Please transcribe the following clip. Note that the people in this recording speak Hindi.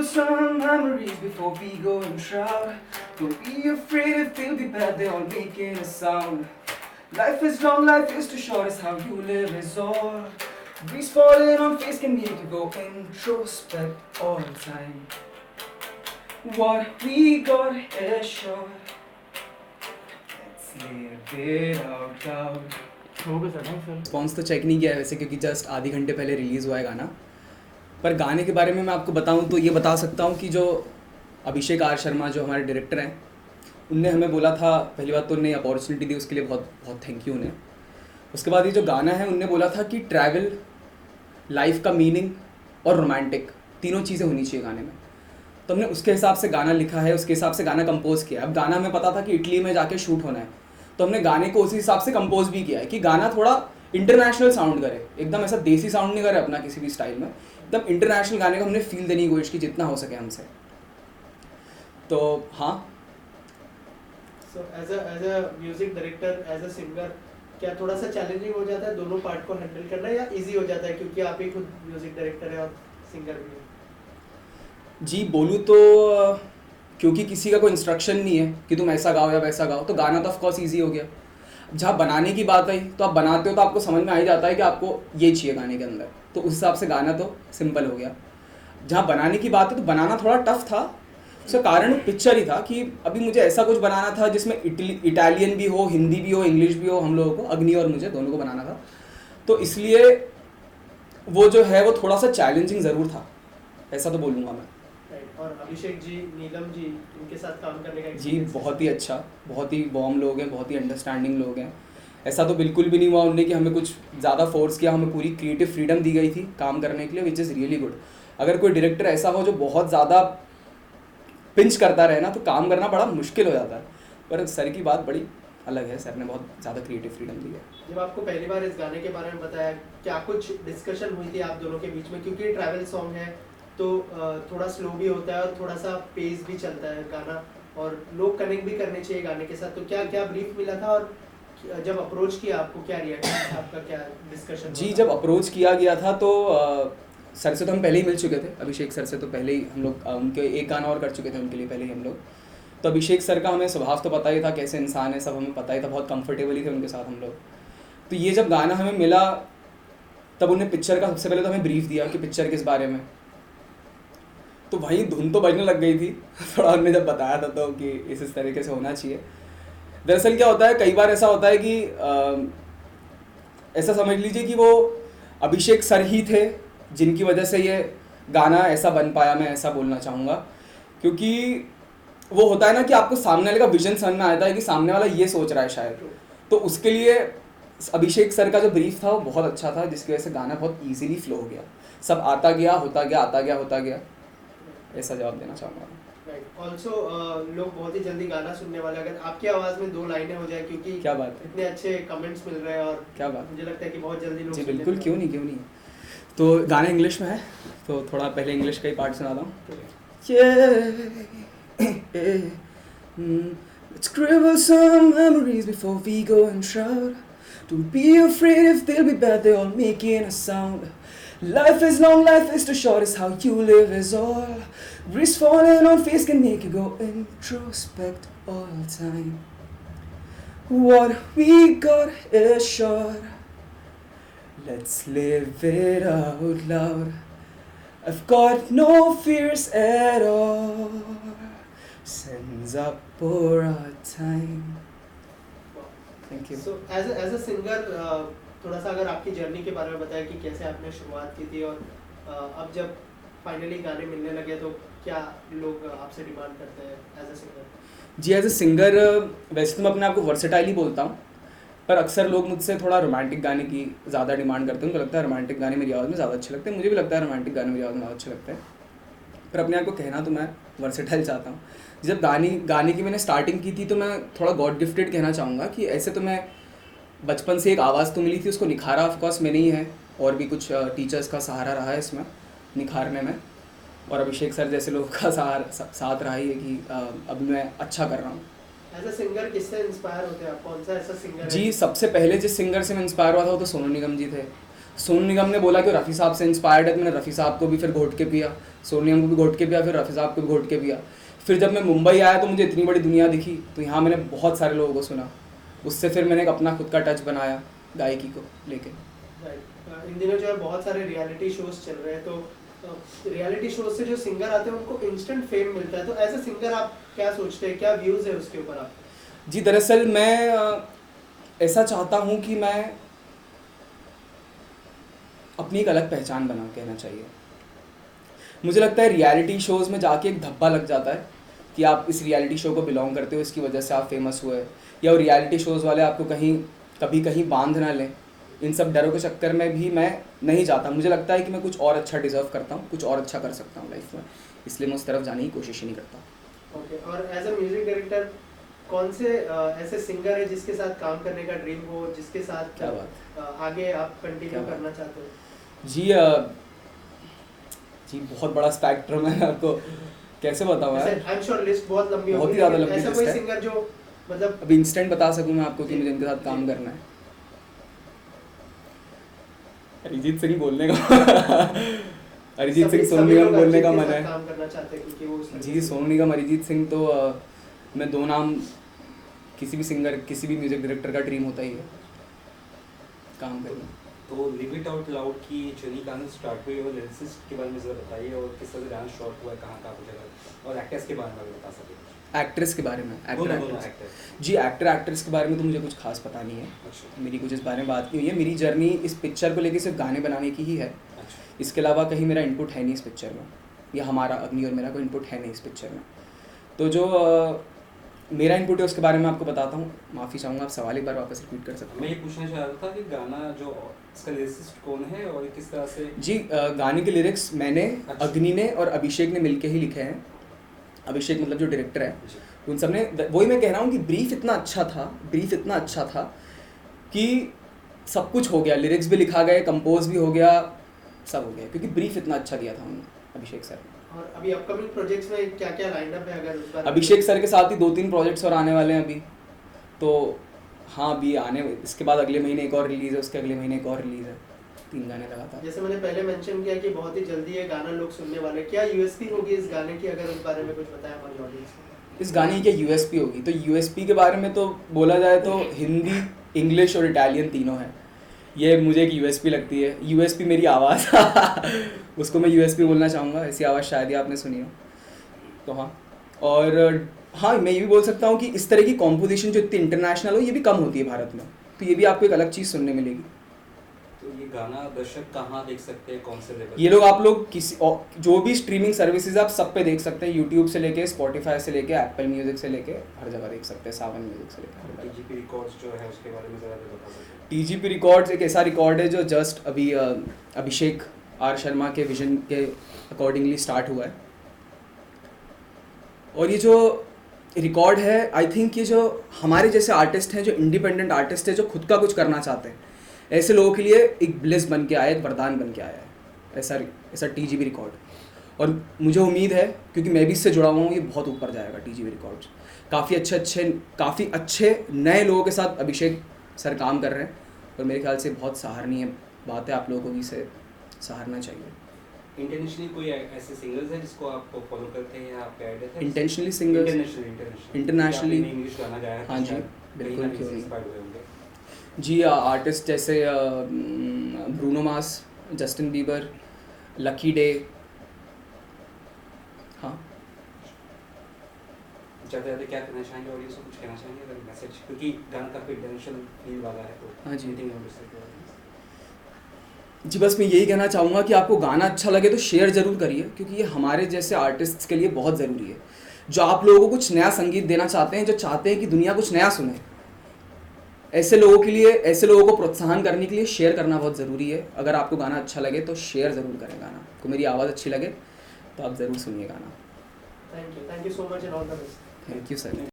scribble some memories before we go and shroud. Don't be afraid if they'll be bad, they're all making a sound. Life is long, life is too short, it's how you live is all. Breeze falling on face can make you go introspect all the time. What we got is short. Let's live it out loud. Response तो चेक नहीं किया है वैसे, क्योंकि जस्ट आधे घंटे पहले रिलीज़ हुआ है गाना. पर गाने के बारे में मैं आपको बताऊं तो ये बता सकता हूं कि जो अभिषेक आर शर्मा जो हमारे डायरेक्टर हैं, उनने हमें बोला था, पहली बात तो उन्हें अपॉर्चुनिटी दी, उसके लिए बहुत बहुत थैंक यू उन्हें. उसके बाद ये जो गाना है, उनने बोला था कि ट्रैवल, लाइफ का मीनिंग और रोमांटिक तीनों चीज़ें होनी चाहिए गाने में. तो हमने उसके हिसाब से गाना लिखा है, उसके हिसाब से गाना कंपोज़ किया. अब गाना हमें पता था कि इटली में जाके शूट होना है, तो हमने गाने को उसी हिसाब से कंपोज भी किया है कि गाना थोड़ा इंटरनेशनल साउंड करे, एकदम ऐसा देसी साउंड नहीं करे अपना किसी भी स्टाइल में, एकदम इंटरनेशनल गाने को हमने फील देने की कोशिश की जितना हो सके हमसे. तो हाँ. So as a music director, as a singer, क्या थोड़ा सा चैलेंजिंग हो जाता है दोनों पार्ट को हैंडल करना, या इजी हो जाता है क्योंकि आप ही खुद म्यूजिक डायरेक्टर है और सिंगर भी हैं? जी बोलूँ तो क्योंकि किसी का कोई इंस्ट्रक्शन नहीं है कि तुम ऐसा गाओ या वैसा गाओ, तो गाना तो ऑफकोर्स ईजी हो गया. जहाँ बनाने की बात आई तो आप बनाते हो तो आपको समझ में आ ही जाता है कि आपको ये चाहिए गाने के अंदर, तो उस हिसाब से गाना तो सिंपल हो गया. जहाँ बनाने की बात है तो बनाना थोड़ा टफ था. उसका कारण पिक्चर ही था कि अभी मुझे ऐसा कुछ बनाना था जिसमें इटालियन भी हो, हिंदी भी हो, इंग्लिश भी हो, हम लोगों को, अग्नि और मुझे दोनों को बनाना था. तो इसलिए वो जो है वो थोड़ा सा चैलेंजिंग ज़रूर था, ऐसा तो बोलूँगा मैं. और अभिषेक जी, नीलम जी, इनके साथ काम करने का जी बहुत ही अच्छा, बहुत ही वार्म लोग हैं, बहुत ही अंडरस्टैंडिंग लोग हैं. ऐसा तो बिल्कुल भी नहीं हुआ उनने कि हमें कुछ ज़्यादा फोर्स किया, हमें पूरी क्रिएटिव फ्रीडम दी गई थी काम करने के लिए, विच इज़ रियली गुड. अगर कोई डायरेक्टर ऐसा हो जो बहुत ज़्यादा पिंच करता रहे ना, तो काम करना बड़ा मुश्किल हो जाता है. पर सर की बात बड़ी अलग है, सर ने बहुत ज़्यादा क्रिएटिव फ्रीडम दी है. जब आपको पहली बार इस गाने के बारे में बताया, क्या कुछ डिस्कशन हुई थी आप दोनों के बीच में, क्योंकि ट्रैवल सॉन्ग है तो थोड़ा स्लो भी होता है और थोड़ा सा पेस भी चलता है गाना, और लोग कनेक्ट भी करने चाहिए गाने के साथ, तो क्या क्या ब्रीफ मिला था, और जब अप्रोच किया आपको क्या रिएक्शन, आपका क्या डिस्कशन? जी जब अप्रोच किया गया था तो सर से तो हम पहले ही मिल चुके थे, अभिषेक सर से तो पहले ही हम लोग उनके एक गाना और कर चुके थे उनके लिए पहले ही हम लोग. तो अभिषेक सर का हमें स्वभाव तो पता ही था, कैसे इंसान है सब हमें पता ही था, बहुत कंफर्टेबल ही थे उनके साथ हम लोग. तो ये जब गाना हमें मिला तब उन्हें पिक्चर का सबसे पहले तो हमें ब्रीफ दिया कि पिक्चर किस बारे में. तो वही धुन तो बजने लग गई थी थोड़ा, हमने जब बताया था तो कि इस तरीके से होना चाहिए. दरअसल क्या होता है, कई बार ऐसा होता है कि ऐसा समझ लीजिए कि वो अभिषेक सर ही थे जिनकी वजह से ये गाना ऐसा बन पाया, मैं ऐसा बोलना चाहूँगा. क्योंकि वो होता है ना कि आपको सामने वाले का विजन समझ में आता है कि सामने वाला ये सोच रहा है शायद, तो उसके लिए अभिषेक सर का जो ब्रीफ था वो बहुत अच्छा था, जिसकी वजह से गाना बहुत ईजीली फ्लो हो गया. सब आता गया, होता गया, आता गया, होता गया, ऐसा जवाब देना चाहूँगा. ऑल्सो लोग बहुत ही जल्दी गाना सुनने वाले, अगर आपकी आवाज़ में 2 लाइनें हो जाए, क्योंकि क्या बात है, इतने अच्छे कमेंट्स मिल रहे हैं, और क्या बात, मुझे लगता है कि बहुत जल्दी लोग जी बिल्कुल, क्यों नहीं, क्यों नहीं. तो गाना इंग्लिश में है तो थोड़ा पहले इंग्लिश का ही पार्ट सुनाता हूँ. Let's scribble some memories before we go and shout. Don't be afraid if they'll be bad, they're all making a sound. Life is long, life is too short, it's how you live is all. Breeze falling on face can make you go introspect all the time. What we got is short. Let's live it out loud. I've got no fears at all. Sends up for our time. Thank you. So as a singer, थोड़ा सा अगर आपकी जर्नी के बारे में बताया कि कैसे आपने शुरुआत की थी, और अब जब फाइनली गाने मिलने लगे तो क्या लोग आपसे डिमांड करते हैं एज अ सिंगर? जी एज ए सिंगर वैसे तो मैं अपने आप को वर्सेटाइल ही बोलता हूँ, पर अक्सर लोग मुझसे थोड़ा रोमांटिक गाने की ज़्यादा डिमांड करते हैं. उनको लगता है रोमांटिक गाने मेरी आवाज़ में ज़्यादा अच्छे लगते हैं, मुझे भी लगता है रोमांटिक गाने मेरी आवाज़ में ज़्यादा अच्छे लगते हैं. पर अपने आप को कहना तो मैं वर्सेटाइल चाहता हूँ. जब गाने की मैंने स्टार्टिंग की थी तो मैं थोड़ा गॉड गिफ्टेड कहना चाहूँगा कि ऐसे तो मैं बचपन से एक आवाज़ तो मिली थी, उसको निखारा ऑफकोर्स मैंने ही है, और भी कुछ टीचर्स का सहारा रहा है इसमें निखारने में, और अभिषेक सर जैसे लोगों का साथ रहा ही है कि अभी मैं अच्छा कर रहा हूँ. एज अ सिंगर किससे इंस्पायर होते हैं आप, कौन सा ऐसा सिंगर जी सबसे पहले जिस सिंगर से मैं इंस्पायर हुआ था वो तो सोनू निगम जी थे. सोनू निगम ने बोला कि वो रफ़ी साहब से इंस्पायर्ड है, तो मैंने रफ़ी साहब को भी फिर घोट के पिया, सोनू निगम को भी घोट के पिया, फिर रफ़ी साहब को भी घोट के पिया। फिर जब मैं मुंबई आया तो मुझे इतनी बड़ी दुनिया दिखी, तो यहाँ मैंने बहुत सारे लोगों को सुना, उससे फिर मैंने एक अपना खुद का टच बनाया गायकी को लेके। इन दिनों जो है बहुत सारे रियलिटी शोज चल रहे हैं, तो रियलिटी शोज से जो सिंगर आते हैं उनको इंस्टेंट फेम मिलता है, तो एज ए सिंगर आप क्या सोचते हैं, क्या व्यूज़ है उसके ऊपर आप? जी दरअसल मैं ऐसा चाहता हूँ कि मैं अपनी एक अलग पहचान बना कहना चाहिए। मुझे लगता है रियलिटी शोज़ में जाके एक धब्बा लग जाता है कि आप इस रियलिटी शो को बिलोंग करते हो, इसकी वजह से आप फेमस हुए, या वो रियलिटी शोज़ वाले आपको कहीं बांध ना लें। इन सब डरों के चक्कर में भी मैं नहीं जाता। मुझे लगता है कि मैं कुछ और अच्छा डिज़र्व करता हूँ, कुछ और अच्छा कर सकता हूँ लाइफ में, इसलिए मैं उस तरफ जाने की कोशिश ही नहीं करता। ओके, और एज अ म्यूजिक डायरेक्टर कौन से ऐसे सिंगर है जिसके साथ काम करने का ड्रीम हो, जिसके साथ क्या बात आगे आप कंटिन्यू करना चाहते हो? जी बहुत बड़ा स्पेक्ट्रम है, आपको कैसे बताऊँ यार, आई एम श्योर लिस्ट बहुत लंबी होगी, बहुत ही ज़्यादा लंबी ऐसा लिस्ट कोई है। सिंगर जो मतलब अभी इंस्टेंट बता सकूँ मैं आपको कि मुझे इनके साथ काम करना है? अरिजीत सिंह बोलने का अरिजीत सिंह, सोनू निगम बोलने का मन है। काम करना चाहते हैं क्योंकि वो जी सोनू निगम, अरिजीत सिंह, तो मैं दो नाम, किसी भी सिंगर, किसी भी म्यूजिक डायरेक्टर का ड्रीम होता ही है काम करना। तो लिव इट आउट लाउड की जर्नी कहाँ से स्टार्ट हुई और लिरिसिस्ट के बारे में ज़रा बताइए, और किस तरह से डांस शॉर्ट हुआ है, कहाँ कहाँ कुछ जगह, और एक्टर्स के बारे में बता सकते हैं। एक्ट्रेस के बारे में, एक्टर जी एक्ट्रेस के बारे में तो मुझे कुछ खास पता नहीं है। अच्छा। मेरी कुछ इस बारे में बात नहीं हुई है। मेरी जर्नी इस पिक्चर को लेके सिर्फ गाने बनाने की ही है, अच्छा। इसके अलावा कहीं मेरा इनपुट है नहीं इस पिक्चर में, या हमारा अग्नि और मेरा कोई इनपुट है नहीं इस पिक्चर में। तो जो मेरा इनपुट है उसके बारे में आपको बताता हूँ। माफ़ी चाहूँगा, आप सवाल एक बार वापस रिपीट कर सकते मैं हैं? ये पूछना चाह रहा था कि गाना जो इसका लिरिसिस्ट कौन है और किस तरह से? जी गाने के लिरिक्स मैंने, अच्छा। अग्नि ने और अभिषेक ने मिलके ही लिखे हैं। अभिषेक मतलब जो डायरेक्टर है, जी। उन सब ने, वही मैं कह रहा हूँ कि ब्रीफ इतना अच्छा था कि सब कुछ हो गया, लिरिक्स भी लिखा गए, कंपोज भी हो गया, सब हो गया, क्योंकि ब्रीफ इतना अच्छा दिया था उन्होंने, अभिषेक सर ने। और अभी अपकमिंग प्रोजेक्ट्स में क्या क्या लाइनअप है, अगर उस बारे में? अभिषेक सर के साथ ही 2-3 प्रोजेक्ट्स और आने वाले हैं अभी, तो हाँ अभी आने, इसके बाद अगले महीने एक और रिलीज़ है, उसके अगले महीने एक और रिलीज़ है, 3 गाने लगातार। जैसे मैंने पहले मेंशन किया कि बहुत ही जल्दी ये गाना लोग सुनने वाले, क्या यूएसपी होगी इस गाने की, अगर उस बारे में कुछ बताया हमारी ऑडियंस को? इस गाने की यूएसपी होगी, तो यूएसपी के बारे में तो बोला जाए तो हिंदी, इंग्लिश और इटालियन तीनों है, ये मुझे एक यूएसपी लगती है। यूएसपी मेरी आवाज़ उसको मैं यूएसपी बोलना चाहूँगा, ऐसी आवाज़ शायद ही आपने सुनी हो। तो हाँ, और हाँ मैं ये भी बोल सकता हूँ कि इस तरह की कॉम्पोजिशन जो इतनी इंटरनेशनल हो, ये भी कम होती है भारत में, तो ये भी आपको एक अलग चीज़ सुनने मिलेगी। तो ये गाना दर्शक कहाँ देख सकते हैं, कौन से लेवल? ये लोग, आप लोग किसी जो भी स्ट्रीमिंग सर्विसेज आप सब पे देख सकते हैं, यूट्यूब से लेके, स्पॉटिफाई से लेके, एप्पल म्यूजिक से लेके, हर जगह देख सकते हैं, सावन म्यूजिक से लेके हर जगह। टीजीपी रिकॉर्ड्स जो है उसके बारे में ज़रा बता सकते हैं? टीजीपी रिकॉर्ड्स एक ऐसा रिकॉर्ड है जो जस्ट अभी अभिषेक आर शर्मा के विजन के अकॉर्डिंगली स्टार्ट हुआ है, और ये जो रिकॉर्ड है, आई थिंक ये जो हमारे जैसे आर्टिस्ट हैं, जो इंडिपेंडेंट आर्टिस्ट हैं, जो खुद का कुछ करना चाहते हैं, ऐसे लोगों के लिए एक ब्लेस बन के आया, एक वरदान बन के आया है ऐसा टीजीबी रिकॉर्ड। और मुझे उम्मीद है, क्योंकि मैं भी इससे जुड़ा हुआ हूँ, ये बहुत ऊपर जाएगा टीजीबी रिकॉर्ड्स। काफ़ी अच्छे नए लोगों के साथ अभिषेक सर काम कर रहे हैं, और मेरे ख्याल से बहुत सराहनीय बात है, आप लोगों को भी इसे सराहना चाहिए। इंटरनेशनली कोई ऐसे सिंगर्स हैं जिसको आप फॉलो करते हैं या आप गाइड हैं? इंटेंशनली सिंगर्स, इंटरनेशनली इंग्लिश गाना गाया है, हाँ जी, बिल्कुल, क्यों नहीं। इंस्पायर्ड हुए होंगे जी आर्टिस्ट जैसे Bruno Mars, Justin Bieber, lucky day, हाँ। ज़्यादा ज़्यादा क्या कहना चाहेंगे ऑडियंस को, कुछ कहना चाहेंगे अगर मैसेज, क्योंकि गाना काफ़ी इंटरनेशनल फील वाला है, तो हाँ जी। जी। जी बस मैं यही कहना चाहूँगा कि आपको गाना अच्छा लगे तो शेयर ज़रूर करिए, क्योंकि ये हमारे जैसे आर्टिस्ट्स के लिए बहुत ज़रूरी है, जो आप लोगों को कुछ नया संगीत देना चाहते हैं, जो चाहते हैं कि दुनिया कुछ नया सुने। ऐसे लोगों के लिए, ऐसे लोगों को प्रोत्साहन करने के लिए शेयर करना बहुत ज़रूरी है। अगर आपको गाना अच्छा लगे तो शेयर ज़रूर करें गाना, आपको मेरी आवाज़ अच्छी लगे तो आप ज़रूर सुनिए गाना। Thank you so much and all the best. Thank you sir.